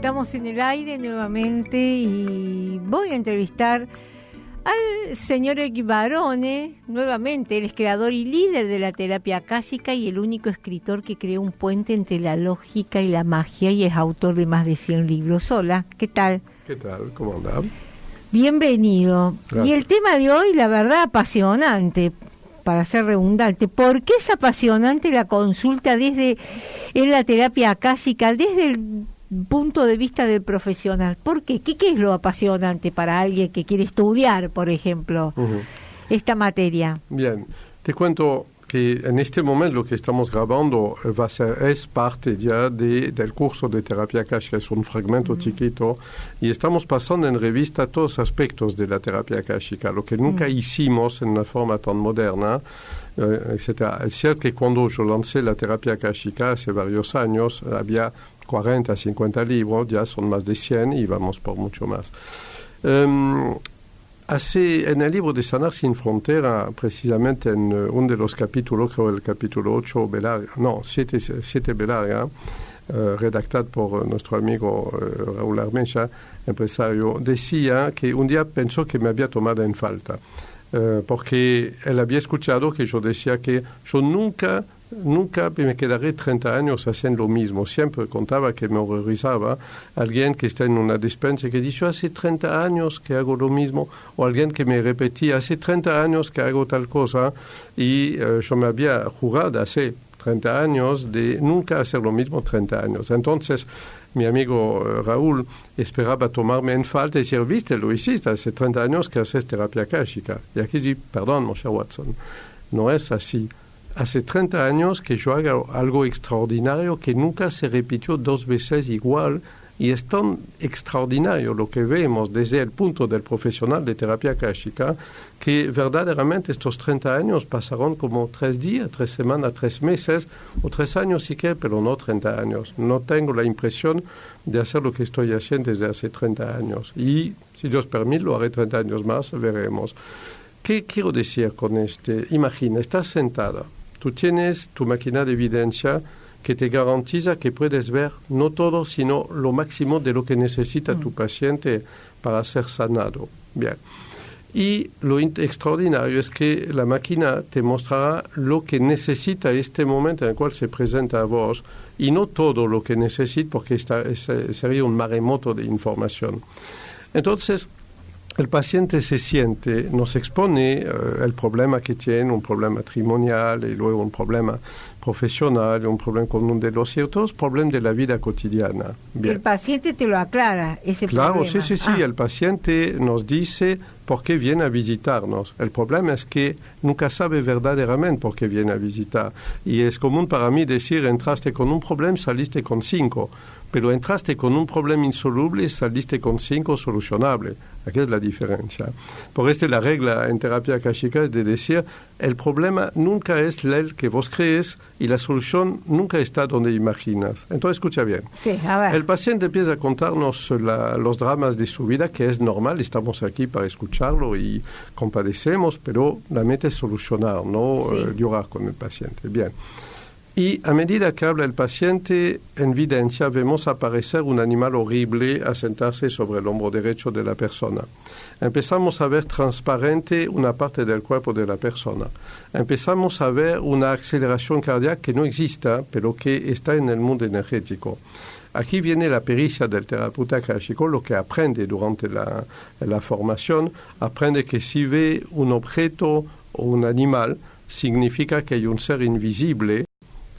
Estamos en el aire nuevamente y voy a entrevistar al señor Eric Barone. Nuevamente, él es creador y líder de la terapia akáshica y el único escritor que creó un puente entre la lógica y la magia, y es autor de más de 100 libros. Hola, ¿qué tal? ¿Qué tal? ¿Cómo andás? Bienvenido. Gracias. Y el tema de hoy, la verdad, apasionante, para ser redundante. ¿Por qué es apasionante la consulta en la terapia akáshica, desde el punto de vista del profesional? ¿Por qué? ¿Qué es lo apasionante para alguien que quiere estudiar, por ejemplo, esta materia? Bien, te cuento que en este momento lo que estamos grabando es parte ya del curso de terapia akáshica, es un fragmento chiquito, y estamos pasando en revista todos los aspectos de la terapia akáshica, lo que nunca hicimos en una forma tan moderna, etc. Es cierto que cuando yo lancé la terapia akáshica hace varios años, había 40, 50 libros, ya son más de 100 y vamos por mucho más. En el libro de Sanar Sin Frontera, precisamente en uno de los capítulos, creo el capítulo 7 Belarga, redactado por nuestro amigo Raúl Armencha, empresario, decía que un día pensó que me había tomado en falta, porque él había escuchado que yo decía que yo nunca me quedaré 30 años haciendo lo mismo. Siempre contaba que me horrorizaba alguien que está en una despensa y que dice, hace 30 años que hago lo mismo, o alguien que me repetía, hace 30 años que hago tal cosa, y yo me había jurado hace 30 años de nunca hacer lo mismo 30 años. Entonces, mi amigo Raúl esperaba tomarme en falta y decir, viste, lo hiciste hace 30 años que haces terapia akáshica. Y aquí digo, perdón, mon cher Watson, no es así. Hace 30 años que yo hago algo extraordinario que nunca se repitió 2 veces igual, y es tan extraordinario lo que vemos desde el punto del profesional de terapia akáshica que verdaderamente estos 30 años pasaron como 3 días, 3 semanas, 3 meses o 3 años si quieres, pero no 30 años. No tengo la impresión de hacer lo que estoy haciendo desde hace 30 años y, si Dios permite, lo haré 30 años más, veremos. ¿Qué quiero decir con este? Imagina, estás sentada. Tú tienes tu máquina de evidencia que te garantiza que puedes ver no todo, sino lo máximo de lo que necesita tu paciente para ser sanado. Bien. Y lo extraordinario es que la máquina te mostrará lo que necesita este momento en el cual se presenta a vos, y no todo lo que necesita, porque sería un maremoto de información. Entonces, el paciente se siente, nos expone el problema que tiene, un problema matrimonial y luego un problema profesional, un problema con un de los ciertos problemas de la vida cotidiana. Bien. El paciente te lo aclara, ese claro, problema. Sí, el paciente nos dice por qué viene a visitarnos. El problema es que nunca sabe verdaderamente por qué viene a visitar. Y es común para mí decir, entraste con un problema, saliste con 5. Pero entraste con un problema insoluble y saliste con 5 solucionables. Aquí es la diferencia. Por esto la regla en terapia akáshica es de decir, el problema nunca es el que vos crees y la solución nunca está donde imaginas. Entonces, escucha bien. Sí, a ver. El paciente empieza a contarnos los dramas de su vida, que es normal, estamos aquí para escucharlo y compadecemos, pero la meta es solucionar, no llorar con el paciente. Bien. Y a medida que habla el paciente, en evidencia vemos aparecer un animal horrible a sentarse sobre el hombro derecho de la persona. Empezamos a ver transparente una parte del cuerpo de la persona. Empezamos a ver una aceleración cardíaca que no exista, pero que está en el mundo energético. Aquí viene la pericia del terapeuta akáshico, lo que aprende durante la formación. Aprende que si ve un objeto o un animal, significa que hay un ser invisible,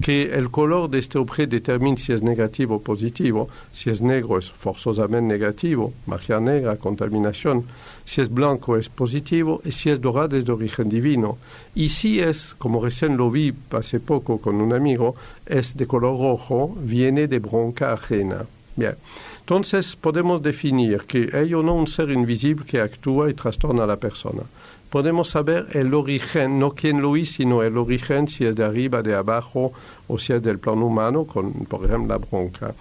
que el color de este objeto determina si es negativo o positivo. Si es negro es forzosamente negativo, magia negra, contaminación. Si es blanco es positivo, y si es dorado es de origen divino. Y si es, como recién lo vi hace poco con un amigo, es de color rojo, viene de bronca ajena. Bien. Entonces podemos definir que hay o no un ser invisible que actúa y trastorna a la persona. Podemos saber el origen, no quién lo hizo, sino el origen, si es de arriba, de abajo, o si es del plano humano, con, por ejemplo, la bronca.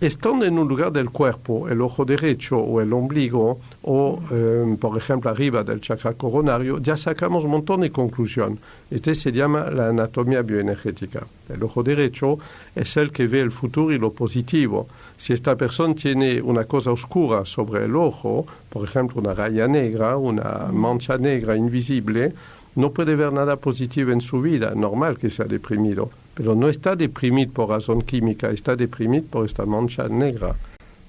estando en un lugar del cuerpo, el ojo derecho o el ombligo, o por ejemplo arriba del chakra coronario, ya sacamos un montón de conclusión. Este se llama la anatomía bioenergética. El ojo derecho es el que ve el futuro y lo positivo. Si esta persona tiene una cosa oscura sobre el ojo, por ejemplo una raya negra, una mancha negra invisible, no puede ver nada positivo en su vida. Normal que sea deprimido, pero no está deprimido por razón química, está deprimido por esta mancha negra.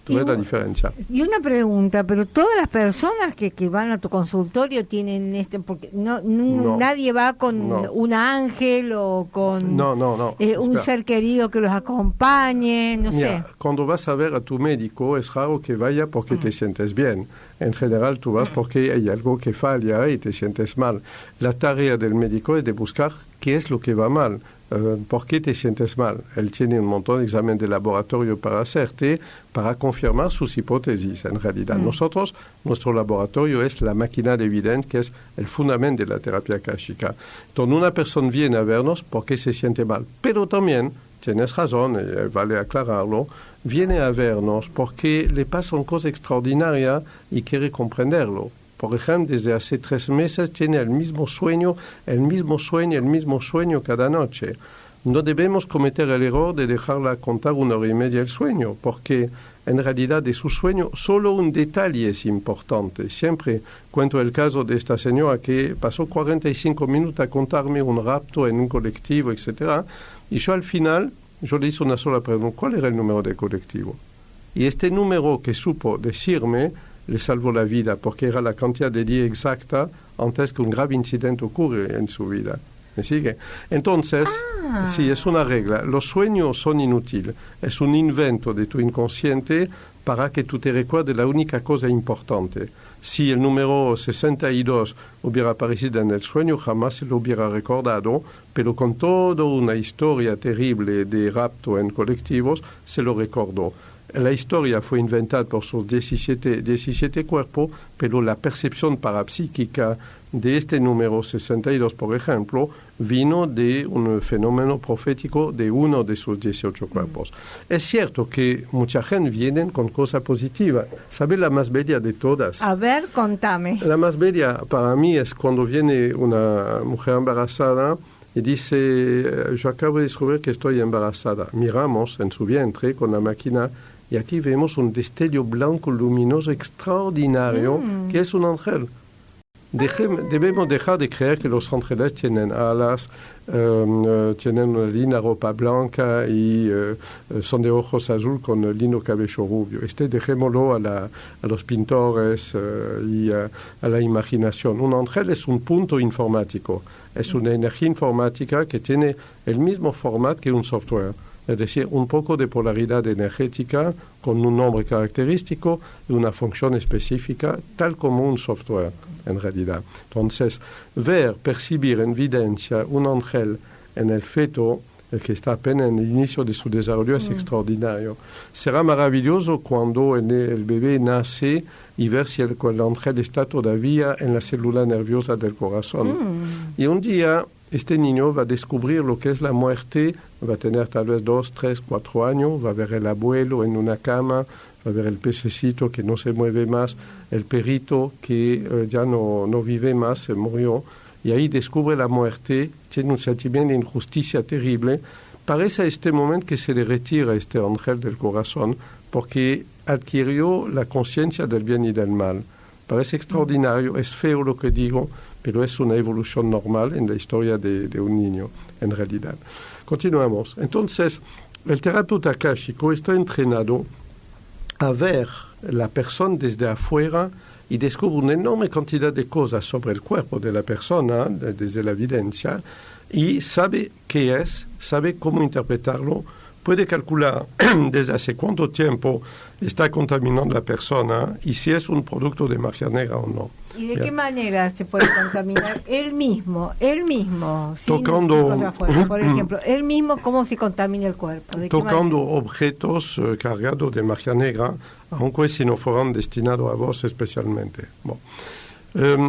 ¿Tú ves la diferencia? Y una pregunta, pero todas las personas que van a tu consultorio tienen porque no. Nadie va con un ángel o con un ser querido que los acompañe, no sé. Cuando vas a ver a tu médico es raro que vaya porque te sientes bien. En general tú vas porque hay algo que falla y te sientes mal. La tarea del médico es de buscar qué es lo que va mal. ¿Por qué te sientes mal? Él tiene un montón de exámenes de laboratorio para hacerte, para confirmar sus hipótesis. En realidad, nosotros, nuestro laboratorio es la máquina de evidencia, que es el fundamento de la terapia akáshica. Entonces, una persona viene a vernos porque se siente mal, pero también, tienes razón, vale aclararlo, viene a vernos porque le pasan cosas extraordinarias y quiere comprenderlo. Por ejemplo, desde hace 3 meses tiene el mismo sueño cada noche. No debemos cometer el error de dejarla contar 1 hora y media el sueño, porque en realidad de su sueño solo un detalle es importante. Siempre cuento el caso de esta señora que pasó 45 minutos a contarme un rapto en un colectivo, etc. Y yo al final, yo le hice una sola pregunta: ¿cuál era el número del colectivo? Y este número que supo decirme le salvó la vida, porque era la cantidad de día exacta antes que un grave incidente ocurre en su vida. ¿Me sigue? Entonces, sí, es una regla. Los sueños son inútiles. Es un invento de tu inconsciente para que tú te recuerdes la única cosa importante. Si el número 62 hubiera aparecido en el sueño, jamás se lo hubiera recordado, pero con toda una historia terrible de rapto en colectivos, se lo recordó. La historia fue inventada por sus 17 cuerpos, pero la percepción parapsíquica de este número 62, por ejemplo, vino de un fenómeno profético de uno de sus 18 cuerpos. Es cierto que mucha gente viene con cosas positivas. ¿Sabe la más bella de todas? A ver, contame. La más bella para mí es cuando viene una mujer embarazada y dice: yo acabo de descubrir que estoy embarazada. Miramos en su vientre con la máquina y aquí vemos un destello blanco luminoso extraordinario que es un ángel. Debemos dejar de creer que los ángeles tienen alas, tienen una linda ropa blanca y son de ojos azul con lindo cabello rubio. Dejémoslo a los pintores y a la imaginación. Un ángel es un punto informático, es una energía informática que tiene el mismo formato que un software. Es decir, un poco de polaridad energética con un nombre característico y una función específica, tal como un software, en realidad. Entonces, percibir en evidencia un ángel en el feto, que está apenas en el inicio de su desarrollo, es extraordinario. Será maravilloso cuando el bebé nace y ver si el ángel está todavía en la célula nerviosa del corazón. Y un día este niño va a descubrir lo que es la muerte, va a tener tal vez 2, 3, 4 años, va a ver el abuelo en una cama, va a ver el pececito que no se mueve más, el perrito que ya no vive más, se murió, y ahí descubre la muerte, tiene un sentimiento de injusticia terrible. Parece a este momento que se le retira este ángel del corazón porque adquirió la conciencia del bien y del mal. Parece extraordinario, es feo lo que digo, pero es una evolución normal en la historia de un niño, en realidad. Continuamos. Entonces, el terapeuta akáshico está entrenado a ver la persona desde afuera y descubre una enorme cantidad de cosas sobre el cuerpo de la persona, desde la evidencia, y sabe qué es, sabe cómo interpretarlo, puede calcular desde hace cuánto tiempo está contaminando la persona y si es un producto de magia negra o no. ¿Y de qué manera se puede contaminar él mismo, tocando, por ejemplo, él mismo cómo se contamina el cuerpo? Tocando objetos cargados de magia negra, aunque si no fueran destinados a vos especialmente. Bueno.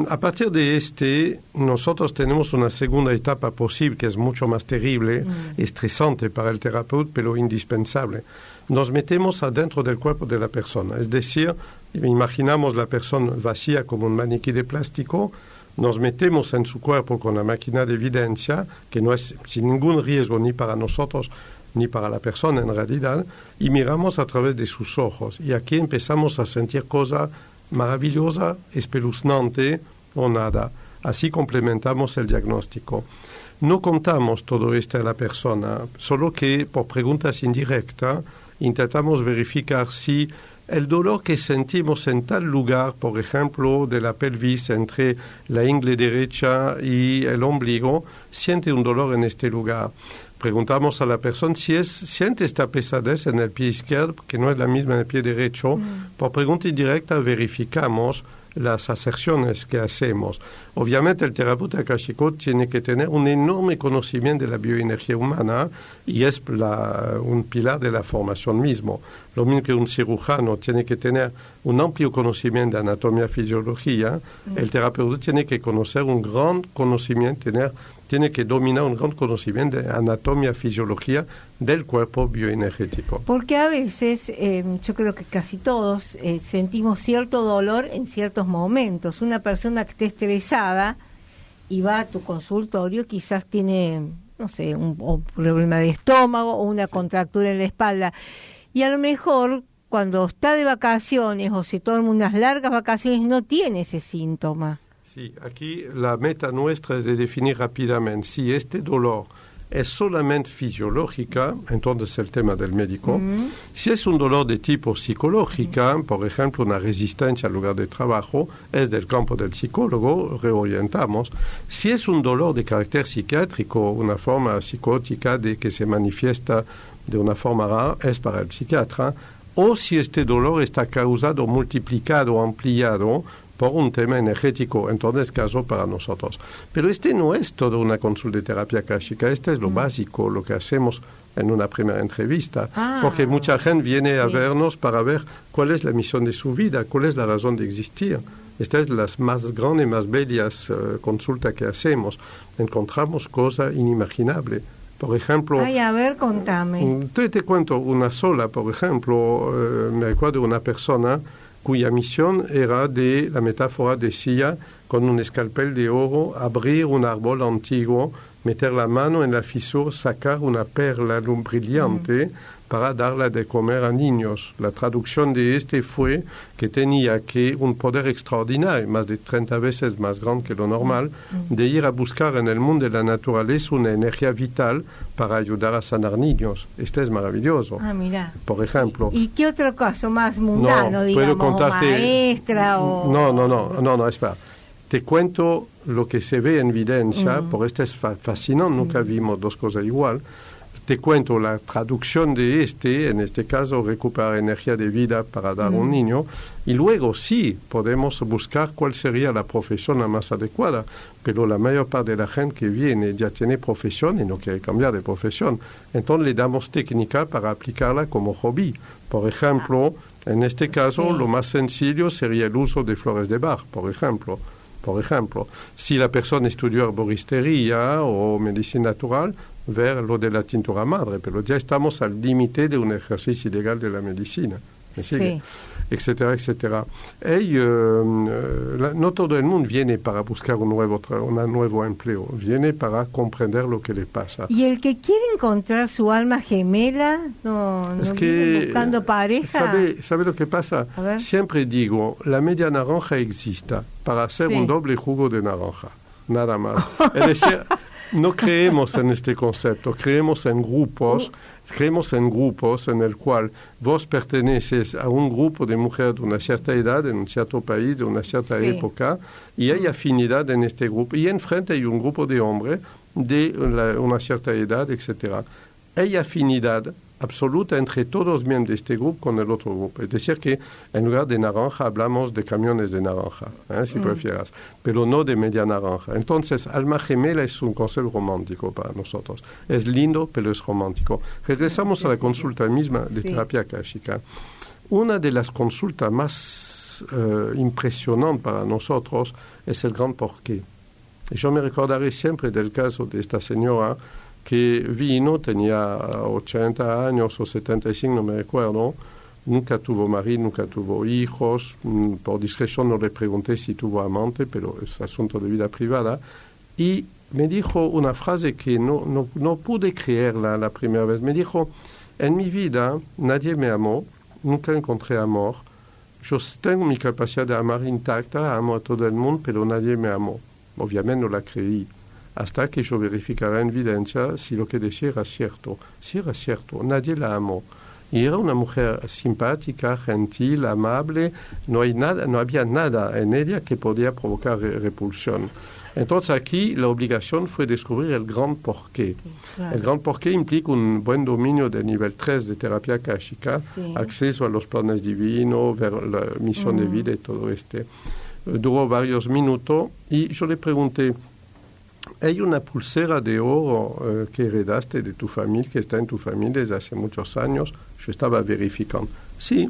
A partir de nosotros tenemos una segunda etapa posible que es mucho más terrible, estresante para el terapeuta, pero indispensable. Nos metemos adentro del cuerpo de la persona, es decir, imaginamos la persona vacía como un maniquí de plástico, nos metemos en su cuerpo con la máquina de evidencia, que no es sin ningún riesgo ni para nosotros ni para la persona en realidad, y miramos a través de sus ojos. Y aquí empezamos a sentir cosas maravillosa, espeluznante o nada. Así complementamos el diagnóstico. No contamos todo esto a la persona, solo que por preguntas indirectas intentamos verificar si el dolor que sentimos en tal lugar, por ejemplo, de la pelvis entre la ingle derecha y el ombligo, siente un dolor en este lugar. Preguntamos a la persona si siente esta pesadez en el pie izquierdo, que no es la misma en el pie derecho. Por pregunta indirecta verificamos las aserciones que hacemos. Obviamente el terapeuta akáshico tiene que tener un enorme conocimiento de la bioenergía humana y es un pilar de la formación mismo. Lo mismo que un cirujano tiene que tener un amplio conocimiento de anatomía y fisiología, el terapeuta tiene que conocer un gran conocimiento, tiene que dominar un gran conocimiento de anatomía y fisiología del cuerpo bioenergético. Porque a veces, yo creo que casi todos sentimos cierto dolor en ciertos momentos. Una persona que esté estresada y va a tu consultorio, quizás tiene, no sé, un problema de estómago o una contractura en la espalda. Y a lo mejor cuando está de vacaciones o se toma unas largas vacaciones no tiene ese síntoma. Sí, aquí la meta nuestra es de definir rápidamente si este dolor es solamente fisiológica, entonces el tema del médico. Si es un dolor de tipo psicológica, por ejemplo, una resistencia al lugar de trabajo, es del campo del psicólogo, reorientamos. Si es un dolor de carácter psiquiátrico, una forma psicótica de que se manifiesta de una forma rara, es para el psiquiatra. O si este dolor está causado, multiplicado, ampliado por un tema energético, entonces caso para nosotros. Pero no es toda una consulta de terapia akáshica, es lo básico, lo que hacemos en una primera entrevista, porque mucha gente viene a vernos para ver cuál es la misión de su vida, cuál es la razón de existir. Esta es las más grandes, más bellas consultas que hacemos. Encontramos cosas inimaginables. Por ejemplo... Ay, a ver, contame. Te cuento una sola, por ejemplo, me acuerdo de una persona cuya misión era de, la metáfora decía, con un escalpel de oro, abrir un árbol antiguo, meter la mano en la fisura, sacar una perla brillante para darla de comer a niños. La traducción de fue que tenía un poder extraordinario, más de 30 veces más grande que lo normal, de ir a buscar en el mundo de la naturaleza una energía vital para ayudar a sanar niños. Es maravilloso. Ah, mira. Por ejemplo. ¿Y qué otro caso más mundano, digamos, maestra o...? No, espera. Te cuento lo que se ve en evidencia, porque es fascinante, nunca vimos dos cosas igual. Te cuento la traducción de en este caso, recuperar energía de vida para dar a un niño, y luego sí podemos buscar cuál sería la profesión la más adecuada, pero la mayor parte de la gente que viene ya tiene profesión y no quiere cambiar de profesión. Entonces le damos técnica para aplicarla como hobby. Por ejemplo, en este caso, lo más sencillo sería el uso de flores de Bach, por ejemplo. Por ejemplo, si la persona estudió herboristería o medicina natural, ver lo de la tintura madre, pero ya estamos al límite de un ejercicio ilegal de la medicina, ¿me sigue? Etcétera, etcétera. No todo el mundo viene para buscar un nuevo empleo, viene para comprender lo que le pasa. ¿Y el que quiere encontrar su alma gemela, no viene buscando pareja? ¿Sabe lo que pasa? Siempre digo, la media naranja existe para hacer un doble jugo de naranja, nada más. Es decir, no creemos en este concepto, creemos en grupos en el cual vos perteneces a un grupo de mujeres de una cierta edad, en un cierto país, de una cierta época, y hay afinidad en este grupo, y enfrente hay un grupo de hombres de una cierta edad, etc. Hay afinidad absoluta entre todos los miembros de este grupo con el otro grupo. Es decir, que en lugar de naranja hablamos de camiones de naranja, si prefieras, pero no de media naranja. Entonces, alma gemela es un concepto romántico para nosotros. Es lindo, pero es romántico. Regresamos a la consulta misma de terapia akáshica. Una de las consultas más más impresionante para nosotros es el gran porqué. Y yo me recordaré siempre del caso de esta señora que vino, tenía 80 años o 75, no me recuerdo, nunca tuvo marido, nunca tuvo hijos, por discreción no le pregunté si tuvo amante, pero es asunto de vida privada, y me dijo una frase que no pude creerla la primera vez. Me dijo, en mi vida nadie me amó, nunca encontré amor, yo tengo mi capacidad de amar intacta, amo a todo el mundo, pero nadie me amó. Obviamente no la creí, hasta que yo verificara en evidencia si lo que decía era cierto. Sí era cierto, nadie la amó. Y era una mujer simpática, gentil, amable, no había nada en ella que podía provocar repulsión. Entonces aquí la obligación fue descubrir el gran porqué. Claro. El gran porqué implica un buen dominio del nivel 3 de terapia akáshica, acceso a los planes divinos, ver la misión de vida y todo Duró varios minutos y yo le pregunté, ¿hay una pulsera de oro que heredaste de tu familia, que está en tu familia desde hace muchos años? Yo estaba verificando. Sí.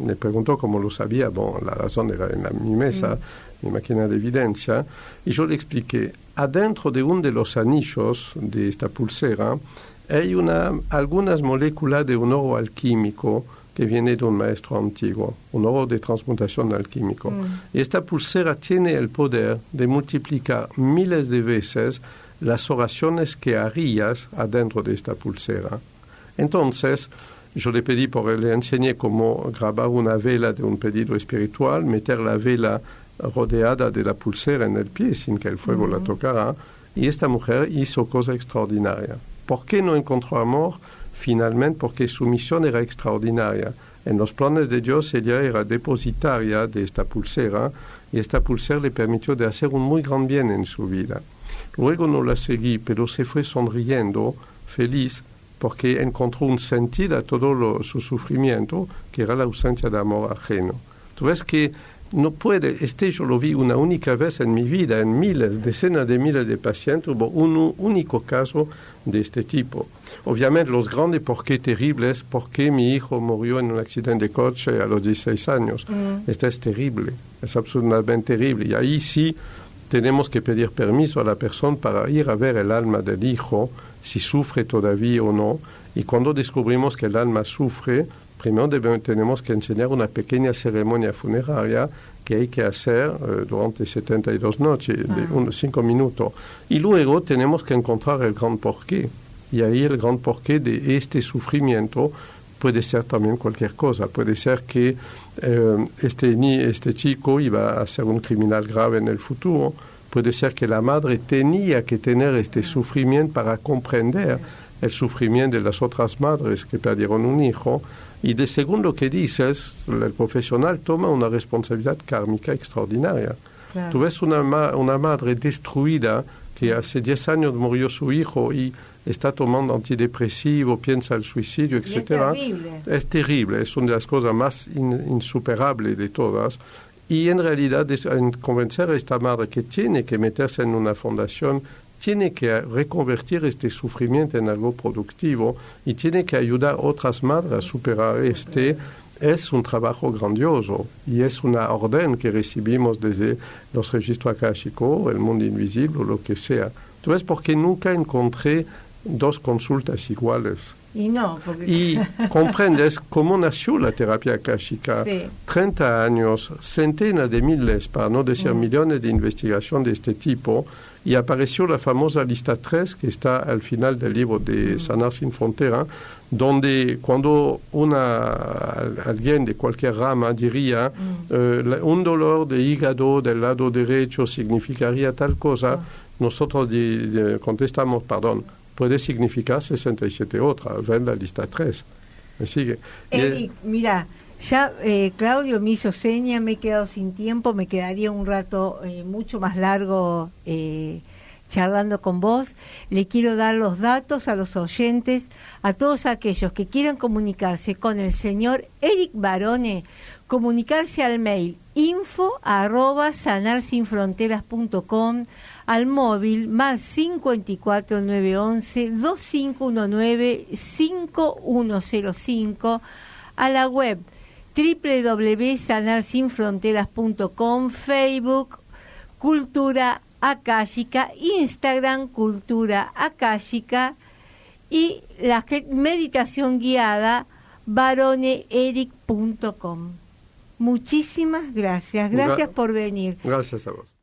Me preguntó cómo lo sabía. Bueno, la razón era en mi mesa, mi máquina de evidencia. Y yo le expliqué, adentro de uno de los anillos de esta pulsera hay algunas moléculas de un oro alquímico que viene de un maestro antiguo, un oro de transmutación alquímico. Y esta pulsera tiene el poder de multiplicar miles de veces las oraciones que harías adentro de esta pulsera. Entonces, yo le enseñé cómo grabar una vela de un pedido espiritual, meter la vela rodeada de la pulsera en el pie sin que el fuego la tocara, y esta mujer hizo cosa extraordinaria. ¿Por qué no encontró amor? Finalmente, porque su misión era extraordinaria. En los planes de Dios, ella era depositaria de esta pulsera y esta pulsera le permitió de hacer un muy gran bien en su vida. Luego no la seguí, pero se fue sonriendo, feliz, porque encontró un sentido a todo su sufrimiento, que era la ausencia de amor ajeno. Tú ves que no puede, yo lo vi una única vez en mi vida, en decenas de miles de pacientes, hubo un único caso de este tipo. Obviamente los grandes porqué terribles, por qué mi hijo murió en un accidente de coche a los 16 años. Esto es terrible, es absolutamente terrible. Y ahí sí tenemos que pedir permiso a la persona para ir a ver el alma del hijo, si sufre todavía o no. Y cuando descubrimos que el alma sufre, primero tenemos que enseñar una pequeña ceremonia funeraria que hay que hacer durante 72 noches, de 5 minutos. Y luego tenemos que encontrar el gran porqué. Y ahí el gran porqué de este sufrimiento puede ser también cualquier cosa. Puede ser que este chico iba a ser un criminal grave en el futuro. Puede ser que la madre tenía que tener este sufrimiento para comprender el sufrimiento de las otras madres que perdieron un hijo. Y de según lo que dices, el profesional toma una responsabilidad kármica extraordinaria. Claro. Tú ves una madre destruida que hace 10 años murió su hijo y está tomando antidepresivo, piensa el suicidio, etc. Es terrible, es una de las cosas más insuperables de todas. Y en realidad, convencer a esta madre que tiene que meterse en una fundación, tiene que reconvertir este sufrimiento en algo productivo y tiene que ayudar a otras madres a superar es un trabajo grandioso y es una orden que recibimos desde los registros akáshicos, el mundo invisible o lo que sea. ¿Tú ves por qué nunca encontré dos consultas iguales? Y comprendes cómo nació la terapia akáshica. 30 años, centenas de miles, para no decir millones de investigación de este tipo, y apareció la famosa lista 3 que está al final del libro de Sanar sin Frontera, donde cuando alguien de cualquier rama diría un dolor de hígado del lado derecho significaría tal cosa, nosotros contestamos, puede significar 67 otras, ven la lista 3. ¿Me sigue? Mira, ya Claudio me hizo seña, me he quedado sin tiempo, me quedaría un rato mucho más largo charlando con vos. Le quiero dar los datos a los oyentes, a todos aquellos que quieran comunicarse con el señor Eric Barone, comunicarse al mail info@sanarsinfronteras.com, al móvil más 54 911 2519 5105, a la web www.sanarsinfronteras.com, Facebook Cultura Akáshica, Instagram Cultura Akáshica y la meditación guiada baroneeric.com. Muchísimas gracias. Gracias por venir. Gracias a vos.